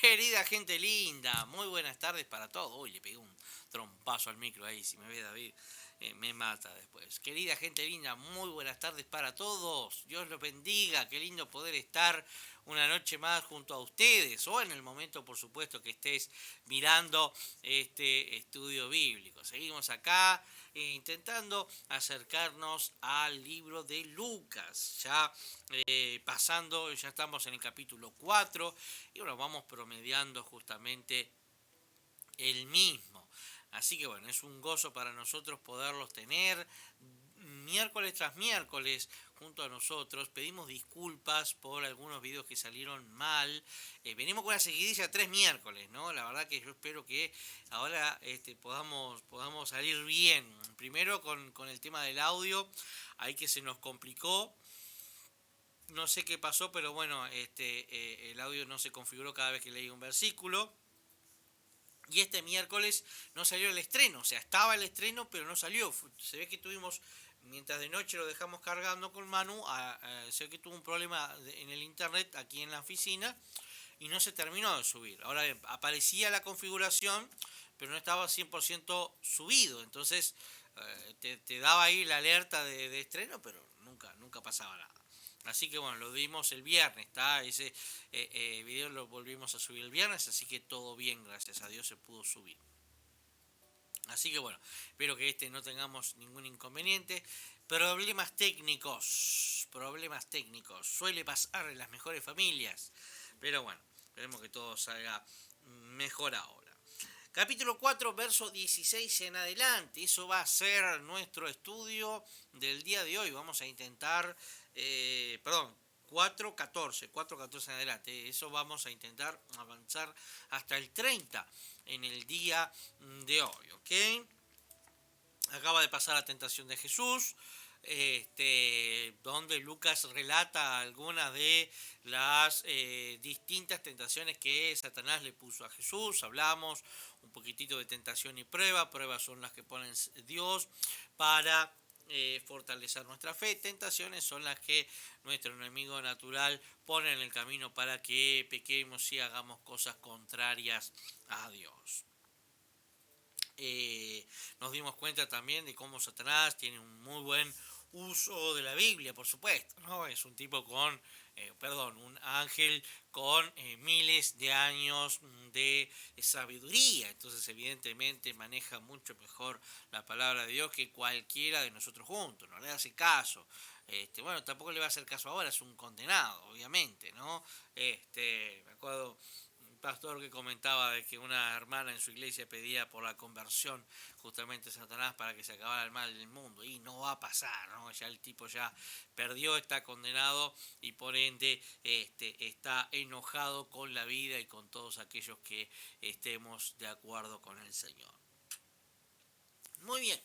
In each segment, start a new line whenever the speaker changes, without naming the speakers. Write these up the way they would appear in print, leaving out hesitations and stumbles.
Querida gente linda, muy buenas tardes para todos. Uy, le pegué un trompazo al micro ahí, si me ve David, me mata después. Querida gente linda, muy buenas tardes para todos. Dios los bendiga, qué lindo poder estar una noche más junto a ustedes, o en el momento, por supuesto, que estés mirando este estudio bíblico. Seguimos acá intentando acercarnos al libro de Lucas. Ya pasando, ya estamos en el capítulo 4 y bueno, vamos promediando justamente el mismo. Así que bueno, es un gozo para nosotros poderlos tener miércoles tras miércoles junto a nosotros. Pedimos disculpas por algunos videos que salieron mal. Venimos con una seguidilla 3 miércoles, ¿no? La verdad que yo espero que ahora podamos salir bien. Primero con el tema del audio, ahí que se nos complicó. No sé qué pasó, pero bueno, el audio no se configuró cada vez que leí un versículo. Y este miércoles no salió el estreno, o sea, estaba el estreno, pero no salió. Se ve que tuvimos, mientras de noche lo dejamos cargando con Manu, se ve que tuvo un problema en el internet aquí en la oficina y no se terminó de subir. Ahora bien, aparecía la configuración, pero no estaba 100% subido. Entonces te daba ahí la alerta de estreno, pero nunca pasaba nada. Así que bueno, lo vimos el viernes, ¿está? Ese video lo volvimos a subir el viernes, así que todo bien, gracias a Dios se pudo subir. Así que bueno, espero que no tengamos ningún inconveniente. Problemas técnicos, suele pasar en las mejores familias. Pero bueno, esperemos que todo salga mejor ahora. Capítulo 4, verso 16 en adelante. Eso va a ser nuestro estudio del día de hoy. Vamos a intentar, 4.14 en adelante. Eso vamos a intentar avanzar hasta el 30 en el día de hoy, ¿ok? Acaba de pasar la tentación de Jesús, donde Lucas relata algunas de las distintas tentaciones que Satanás le puso a Jesús. Hablamos un poquitito de tentación y prueba. Pruebas son las que pone Dios para fortalecer nuestra fe. Tentaciones son las que nuestro enemigo natural pone en el camino para que pequemos y hagamos cosas contrarias a Dios. Nos dimos cuenta también de cómo Satanás tiene un muy buen uso de la Biblia, por supuesto, ¿no? Es un tipo un ángel con miles de años de sabiduría, entonces evidentemente maneja mucho mejor la palabra de Dios que cualquiera de nosotros juntos, no le hace caso. Bueno, tampoco le va a hacer caso ahora, es un condenado, obviamente, ¿no? Me acuerdo pastor que comentaba de que una hermana en su iglesia pedía por la conversión justamente de Satanás para que se acabara el mal del mundo, y no va a pasar, ¿no? Ya el tipo ya perdió, está condenado y por ende está enojado con la vida y con todos aquellos que estemos de acuerdo con el Señor. Muy bien.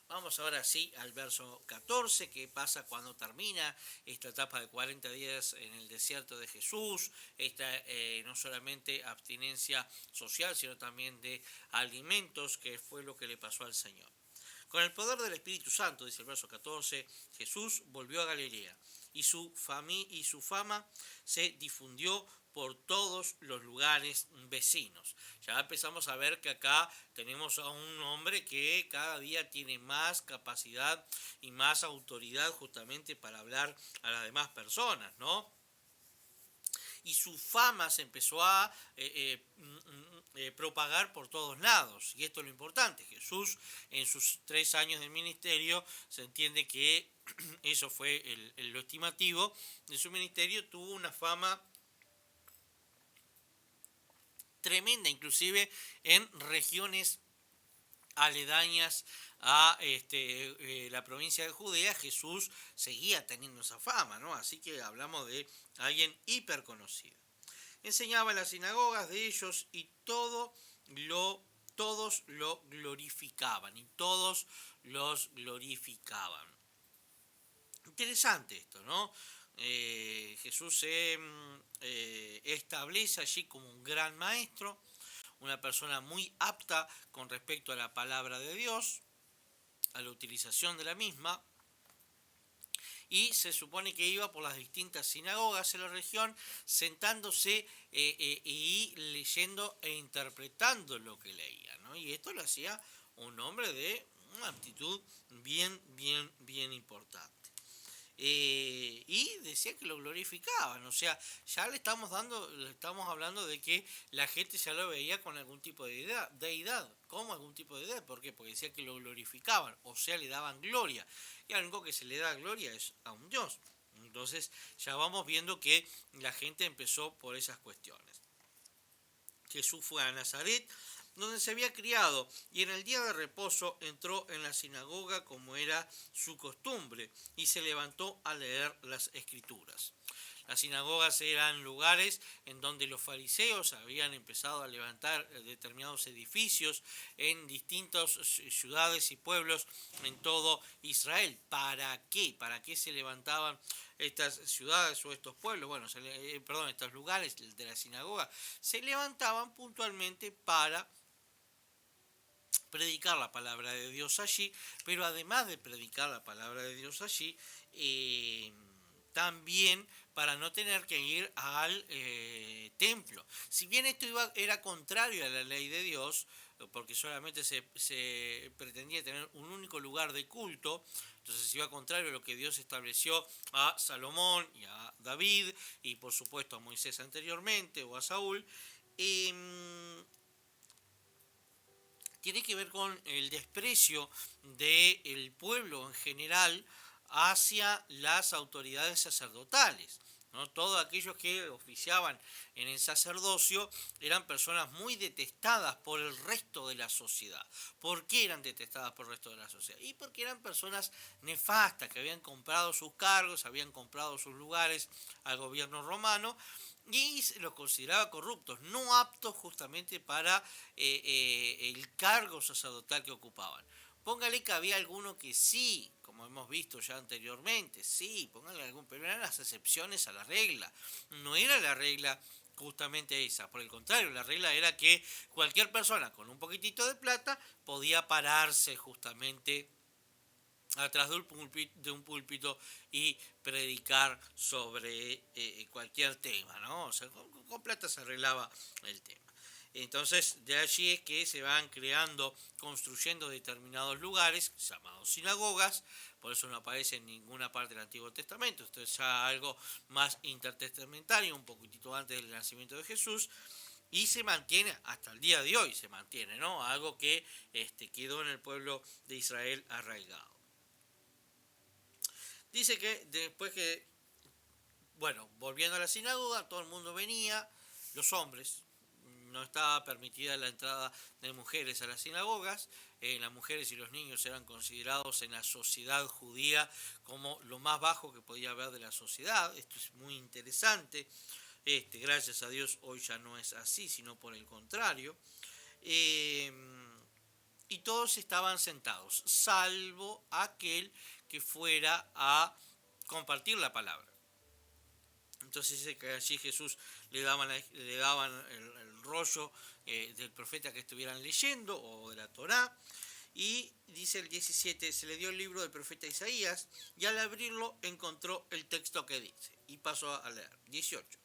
Vamos ahora sí al verso 14, que pasa cuando termina esta etapa de 40 días en el desierto de Jesús, esta no solamente abstinencia social, sino también de alimentos, que fue lo que le pasó al Señor. Con el poder del Espíritu Santo, dice el verso 14, Jesús volvió a Galilea y su fama se difundió por todos los lugares vecinos. Ya empezamos a ver que acá tenemos a un hombre que cada día tiene más capacidad y más autoridad justamente para hablar a las demás personas, ¿no? Y su fama se empezó a propagar por todos lados. Y esto es lo importante. Jesús, en sus 3 años de ministerio, se entiende que eso fue lo estimativo de su ministerio, tuvo una fama tremenda, inclusive en regiones aledañas a la provincia de Judea. Jesús seguía teniendo esa fama, ¿no? Así que hablamos de alguien hiper conocido. Enseñaba en las sinagogas de ellos y todos lo glorificaban, y todos los glorificaban. Interesante esto, ¿no? Jesús se establece allí como un gran maestro, una persona muy apta con respecto a la palabra de Dios, a la utilización de la misma, y se supone que iba por las distintas sinagogas en la región, sentándose y leyendo e interpretando lo que leía, ¿no? Y esto lo hacía un hombre de una aptitud bien importante. Y decía que lo glorificaban, o sea, ya le estamos hablando de que la gente ya lo veía con algún tipo de deidad, ¿cómo algún tipo de deidad? ¿Por qué? Porque decía que lo glorificaban, o sea, le daban gloria, y algo que se le da gloria es a un Dios. Entonces ya vamos viendo que la gente empezó por esas cuestiones. Jesús fue a Nazaret, donde se había criado, y en el día de reposo entró en la sinagoga como era su costumbre, y se levantó a leer las escrituras. Las sinagogas eran lugares en donde los fariseos habían empezado a levantar determinados edificios en distintas ciudades y pueblos en todo Israel. ¿Para qué? ¿Para qué se levantaban estas ciudades o estos pueblos? Bueno, estos lugares de la sinagoga se levantaban puntualmente para predicar la palabra de Dios allí, pero además de predicar la palabra de Dios allí, también para no tener que ir al templo. Si bien esto era contrario a la ley de Dios, porque solamente se pretendía tener un único lugar de culto, entonces iba contrario a lo que Dios estableció a Salomón y a David, y por supuesto a Moisés anteriormente, o a Saúl, tiene que ver con el desprecio del pueblo en general hacia las autoridades sacerdotales, ¿no? Todos aquellos que oficiaban en el sacerdocio eran personas muy detestadas por el resto de la sociedad. ¿Por qué eran detestadas por el resto de la sociedad? Y porque eran personas nefastas, que habían comprado sus cargos, habían comprado sus lugares al gobierno romano, y los consideraba corruptos, no aptos justamente para el cargo sacerdotal que ocupaban. Póngale que había alguno que sí, como hemos visto ya anteriormente, sí, póngale algún, pero eran las excepciones a la regla. No era la regla justamente esa, por el contrario, la regla era que cualquier persona con un poquitito de plata podía pararse justamente atrás de un púlpito y predicar sobre cualquier tema, ¿no? O sea, con plata se arreglaba el tema. Entonces, de allí es que se van construyendo determinados lugares, llamados sinagogas, por eso no aparece en ninguna parte del Antiguo Testamento, esto es ya algo más intertestamentario, un poquitito antes del nacimiento de Jesús, y se mantiene hasta el día de hoy, se mantiene, ¿no? Algo que quedó en el pueblo de Israel arraigado. Dice que después que, bueno, volviendo a la sinagoga, todo el mundo venía, los hombres, no estaba permitida la entrada de mujeres a las sinagogas, las mujeres y los niños eran considerados en la sociedad judía como lo más bajo que podía haber de la sociedad. Esto es muy interesante, gracias a Dios hoy ya no es así, sino por el contrario. Y todos estaban sentados, salvo aquel que fuera a compartir la palabra. Entonces dice que allí Jesús le daban el rollo del profeta que estuvieran leyendo, o de la Torá, y dice el 17, se le dio el libro del profeta Isaías, y al abrirlo encontró el texto que dice, y pasó a leer. 18,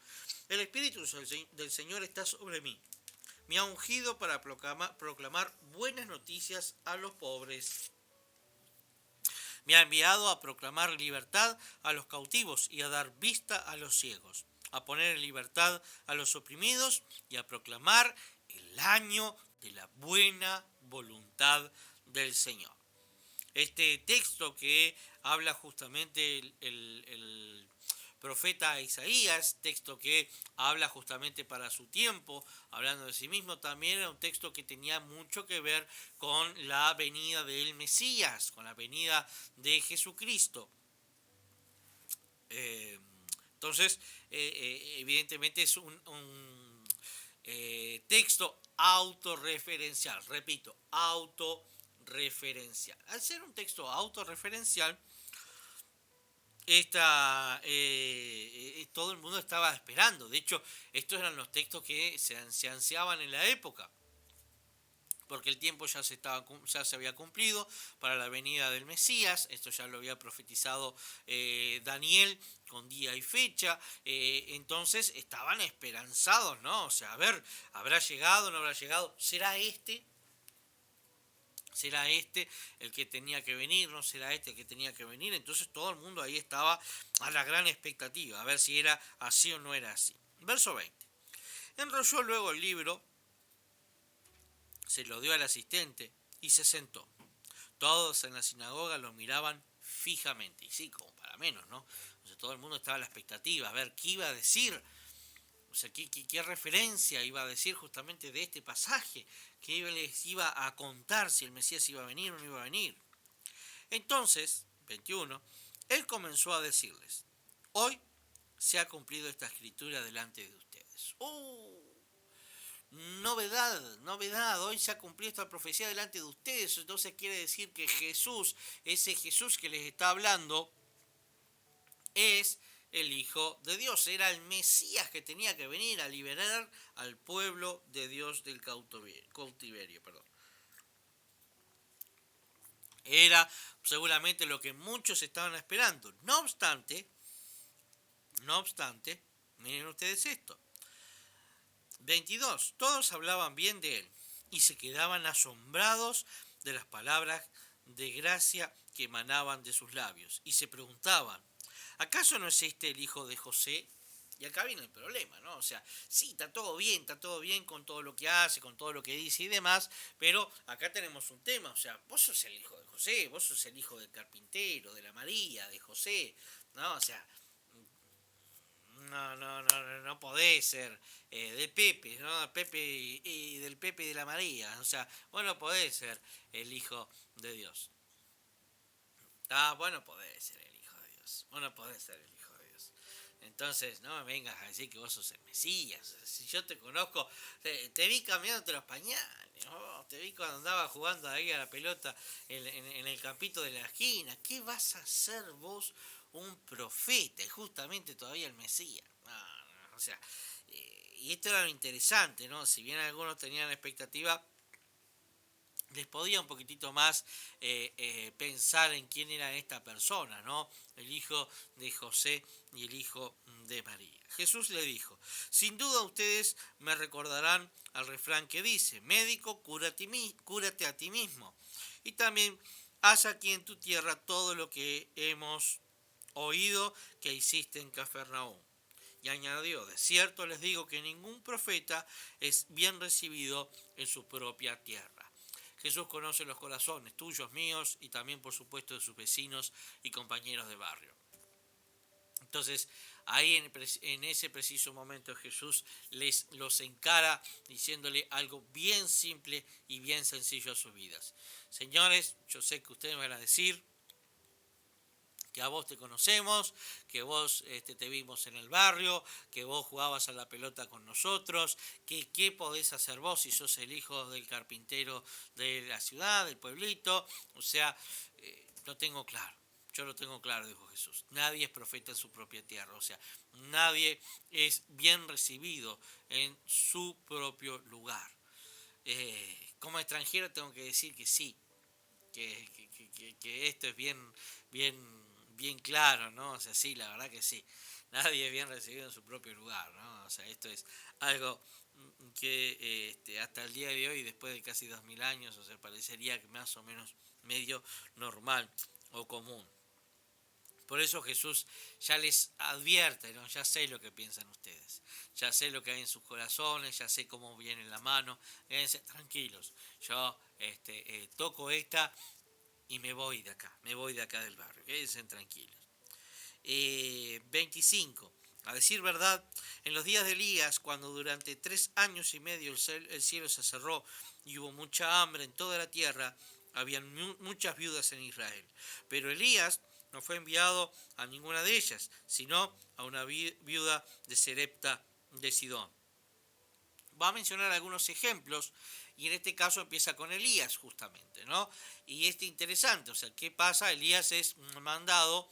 el Espíritu del Señor está sobre mí, me ha ungido para proclamar buenas noticias a los pobres. Me ha enviado a proclamar libertad a los cautivos y a dar vista a los ciegos, a poner en libertad a los oprimidos y a proclamar el año de la buena voluntad del Señor. Este texto que habla justamente el profeta Isaías, texto que habla justamente para su tiempo, hablando de sí mismo, también era un texto que tenía mucho que ver con la venida del Mesías, con la venida de Jesucristo. Entonces, evidentemente es un texto autorreferencial, repito, autorreferencial. Al ser un texto autorreferencial, todo el mundo estaba esperando. De hecho, estos eran los textos que se ansiaban en la época. porque el tiempo ya se había cumplido para la venida del Mesías. Esto ya lo había profetizado Daniel con día y fecha. Entonces estaban esperanzados, ¿no? O sea, a ver, ¿habrá llegado, no habrá llegado? ¿Será este? ¿Será este el que tenía que venir? ¿No será este el que tenía que venir? Entonces todo el mundo ahí estaba a la gran expectativa, a ver si era así o no era así. Verso 20. Enrolló luego el libro, se lo dio al asistente y se sentó. Todos en la sinagoga lo miraban fijamente. Y sí, como para menos, ¿no? O sea, todo el mundo estaba a la expectativa, a ver qué iba a decir. O sea, ¿qué referencia iba a decir justamente de este pasaje? ¿Qué les iba a contar si el Mesías iba a venir o no iba a venir? Entonces, 21, él comenzó a decirles, hoy se ha cumplido esta escritura delante de ustedes. Novedad, novedad, hoy se ha cumplido esta profecía delante de ustedes. Entonces quiere decir que Jesús, ese Jesús que les está hablando, es el Hijo de Dios, era el Mesías que tenía que venir a liberar al pueblo de Dios del cautiverio. Era seguramente lo que muchos estaban esperando. No obstante, miren ustedes esto. 22. Todos hablaban bien de él y se quedaban asombrados de las palabras de gracia que emanaban de sus labios y se preguntaban, ¿acaso no es este el hijo de José? Y acá viene el problema, ¿no? O sea, sí, está todo bien con todo lo que hace, con todo lo que dice y demás, pero acá tenemos un tema, o sea, vos sos el hijo de José, vos sos el hijo del carpintero, de la María, de José, ¿no? O sea, no podés ser de Pepe, ¿no? Pepe y del Pepe y de la María, o sea, vos no podés ser el hijo de Dios. Vos no podés ser el hijo de Dios, vos no podés ser el hijo de Dios. Entonces, no me vengas a decir que vos sos el Mesías. Si yo te conozco, te vi cambiándote los pañales, ¿no? Te vi cuando andaba jugando ahí a la pelota en el campito de la esquina. ¿Qué vas a hacer vos, un profeta? Y justamente todavía el Mesías. No, o sea, y esto era lo interesante, ¿no? Si bien algunos tenían la expectativa, les podía un poquitito más pensar en quién era esta persona, ¿no? El hijo de José y el hijo de María. Jesús le dijo, sin duda ustedes me recordarán al refrán que dice, médico, cúrate a ti mismo. Y también haz aquí en tu tierra todo lo que hemos oído que hiciste en Cafarnaúm. Y añadió, de cierto les digo que ningún profeta es bien recibido en su propia tierra. Jesús conoce los corazones tuyos, míos y también por supuesto de sus vecinos y compañeros de barrio. Entonces ahí en ese preciso momento Jesús los encara diciéndole algo bien simple y bien sencillo a sus vidas. Señores, yo sé que ustedes me van a decir que a vos te conocemos, que vos te vimos en el barrio, que vos jugabas a la pelota con nosotros, que qué podés hacer vos si sos el hijo del carpintero de la ciudad, del pueblito. O sea, lo tengo claro. Yo lo tengo claro, dijo Jesús. Nadie es profeta en su propia tierra. O sea, nadie es bien recibido en su propio lugar. Como extranjero tengo que decir que sí, que esto es bien claro, ¿no? O sea, sí, la verdad que sí. Nadie es bien recibido en su propio lugar, ¿no? O sea, esto es algo que hasta el día de hoy, después de casi 2000 años, o sea, parecería que más o menos medio normal o común. Por eso Jesús ya les advierte, ¿no? Ya sé lo que piensan ustedes, ya sé lo que hay en sus corazones, ya sé cómo viene la mano, quédense tranquilos, yo toco esta y me voy de acá del barrio, quédense tranquilos. 25. A decir verdad, en los días de Elías, cuando durante 3 años y medio el cielo se cerró y hubo mucha hambre en toda la tierra, habían muchas viudas en Israel. Pero Elías no fue enviado a ninguna de ellas, sino a una viuda de Serepta de Sidón. Va a mencionar algunos ejemplos y en este caso empieza con Elías justamente, ¿no? Y interesante, o sea, ¿qué pasa? Elías es mandado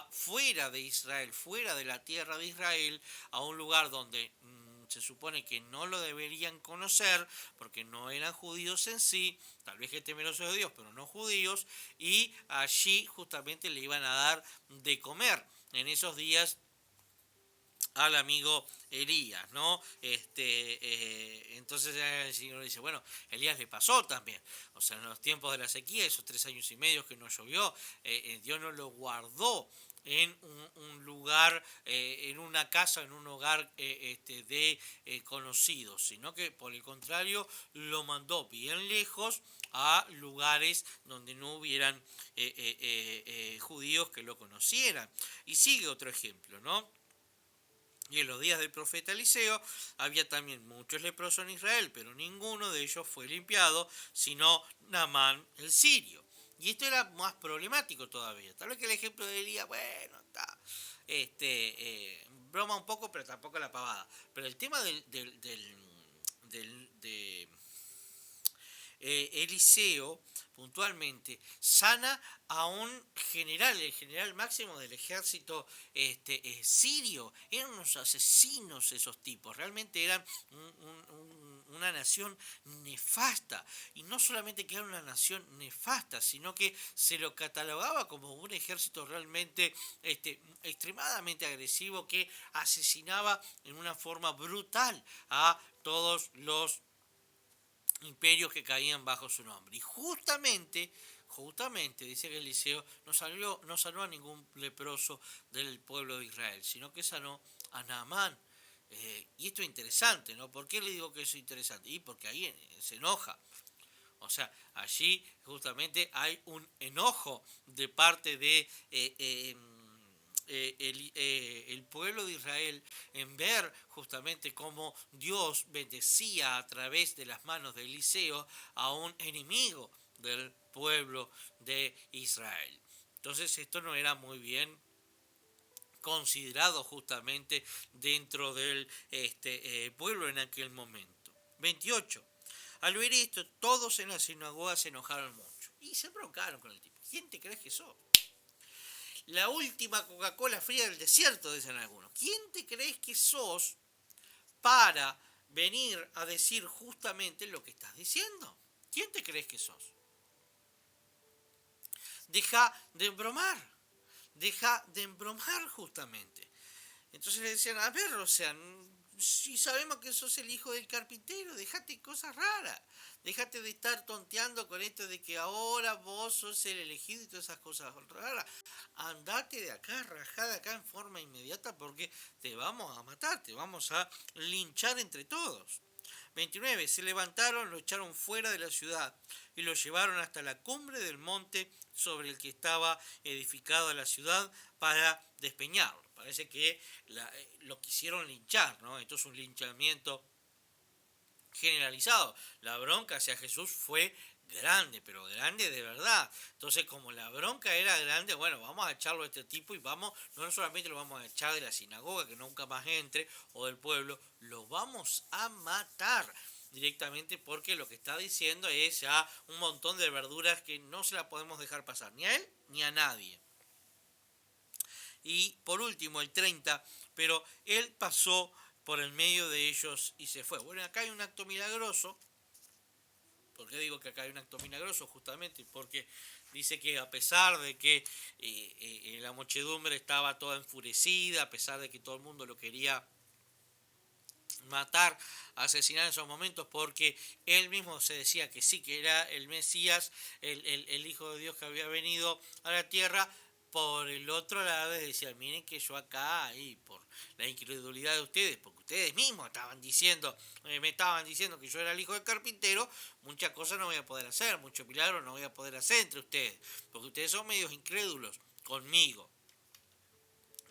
fuera de Israel, fuera de la tierra de Israel, a un lugar donde se supone que no lo deberían conocer porque no eran judíos en sí, tal vez que temerosos de Dios, pero no judíos, y allí justamente le iban a dar de comer en esos días al amigo Elías, ¿no? Entonces el Señor dice, bueno, Elías le pasó también, o sea, en los tiempos de la sequía, esos 3 años y medio que no llovió, Dios no lo guardó en un lugar, en una casa, en un hogar de conocidos, sino que por el contrario lo mandó bien lejos a lugares donde no hubieran judíos que lo conocieran. Y sigue otro ejemplo, ¿no? Y en los días del profeta Eliseo había también muchos leprosos en Israel, pero ninguno de ellos fue limpiado, sino Naamán el sirio. Y esto era más problemático todavía. Tal vez que el ejemplo de Elías, bueno, está, broma un poco, pero tampoco la pavada. Pero el tema de Eliseo, puntualmente, sana a un general, el general máximo del ejército sirio. Eran unos asesinos esos tipos, realmente eran una nación nefasta. Y no solamente que era una nación nefasta, sino que se lo catalogaba como un ejército realmente extremadamente agresivo que asesinaba en una forma brutal a todos los imperios que caían bajo su nombre. Y justamente dice que Eliseo no sanó a ningún leproso del pueblo de Israel, sino que sanó a Naamán. Y esto es interesante, ¿no? ¿Por qué le digo que eso es interesante? Y porque ahí se enoja. O sea, allí justamente hay un enojo de parte de el pueblo de Israel en ver justamente cómo Dios bendecía a través de las manos de Eliseo a un enemigo del pueblo de Israel. Entonces esto no era muy bien considerado justamente dentro del pueblo en aquel momento. 28. Al oír esto, todos en la sinagoga se enojaron mucho y se broncaron con el tipo. ¿Quién te crees que sos? La última Coca-Cola fría del desierto, dicen algunos. ¿Quién te crees que sos para venir a decir justamente lo que estás diciendo? ¿Quién te crees que sos? Deja de embromar justamente. Entonces le decían, a ver, o sea, si sabemos que sos el hijo del carpintero, dejate cosas raras, dejate de estar tonteando con esto de que ahora vos sos el elegido y todas esas cosas raras, andate de acá, rajá de acá en forma inmediata porque te vamos a matar, te vamos a linchar entre todos. 29. Se levantaron, lo echaron fuera de la ciudad y lo llevaron hasta la cumbre del monte sobre el que estaba edificada la ciudad para despeñarlo. Parece que lo quisieron linchar, ¿no? Esto es un linchamiento generalizado. La bronca hacia Jesús fue grande, pero grande de verdad. Entonces, como la bronca era grande, bueno, vamos a echarlo a este tipo y vamos, no solamente lo vamos a echar de la sinagoga, que nunca más entre, o del pueblo, lo vamos a matar directamente porque lo que está diciendo es ya un montón de verduras que no se la podemos dejar pasar, ni a él ni a nadie. Y por último, el 30, pero él pasó por el medio de ellos y se fue. Bueno, acá hay un acto milagroso. ¿Por qué digo que acá hay un acto milagroso? Justamente porque dice que a pesar de que la muchedumbre estaba toda enfurecida, a pesar de que todo el mundo lo quería matar, asesinar en esos momentos, porque él mismo se decía que sí, que era el Mesías, el Hijo de Dios que había venido a la tierra. Por el otro lado les decía, miren que yo acá, y por la incredulidad de ustedes, porque ustedes mismos me estaban diciendo que yo era el hijo del carpintero, muchas cosas no voy a poder hacer, muchos milagros no voy a poder hacer entre ustedes, porque ustedes son medios incrédulos conmigo.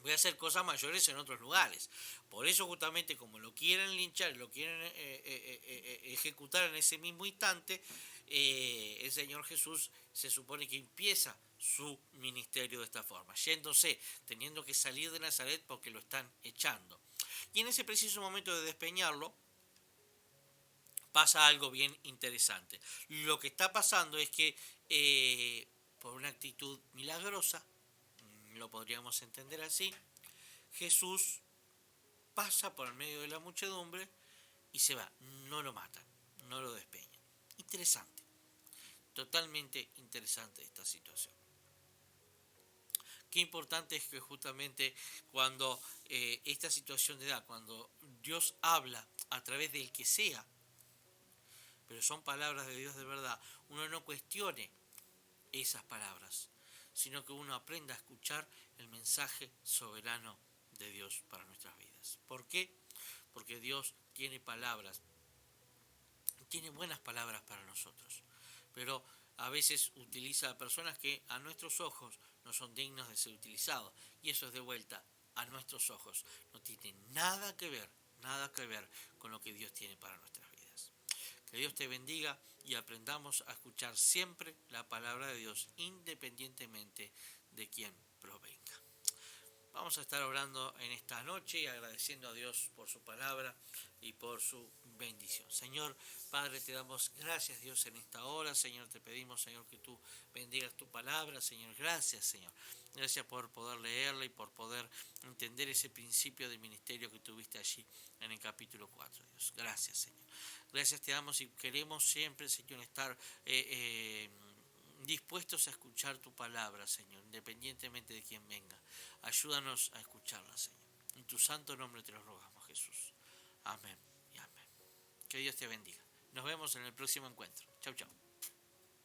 Voy a hacer cosas mayores en otros lugares. Por eso justamente como lo quieren linchar, lo quieren ejecutar en ese mismo instante, el Señor Jesús se supone que empieza su ministerio de esta forma, yéndose, teniendo que salir de Nazaret porque lo están echando. Y en ese preciso momento de despeñarlo, pasa algo bien interesante. Lo que está pasando es que por una actitud milagrosa, lo podríamos entender así, Jesús pasa por el medio de la muchedumbre y se va. No lo matan, no lo despeñan. Interesante, totalmente interesante esta situación. Qué importante es que justamente cuando esta situación de da, cuando Dios habla a través del que sea, pero son palabras de Dios de verdad, uno no cuestione esas palabras, sino que uno aprenda a escuchar el mensaje soberano de Dios para nuestras vidas. ¿Por qué? Porque Dios tiene palabras, tiene buenas palabras para nosotros, pero a veces utiliza a personas que a nuestros ojos no son dignos de ser utilizados, y eso es de vuelta a nuestros ojos, no tiene nada que ver con lo que Dios tiene para nuestras vidas. Que Dios te bendiga y aprendamos a escuchar siempre la palabra de Dios, independientemente de quién provenga. Vamos a estar orando en esta noche y agradeciendo a Dios por su palabra y por su bendición. Señor, Padre, te damos gracias, Dios, en esta hora. Señor, te pedimos, Señor, que tú bendigas tu palabra. Señor, gracias, Señor. Gracias por poder leerla y por poder entender ese principio de ministerio que tuviste allí en el capítulo 4, Dios. Gracias, Señor. Gracias te damos y queremos siempre, Señor, estar dispuestos a escuchar tu palabra, Señor, independientemente de quién venga. Ayúdanos a escucharla, Señor. En tu santo nombre te lo rogamos, Jesús. Amén y amén. Que Dios te bendiga. Nos vemos en el próximo encuentro. Chau, chau.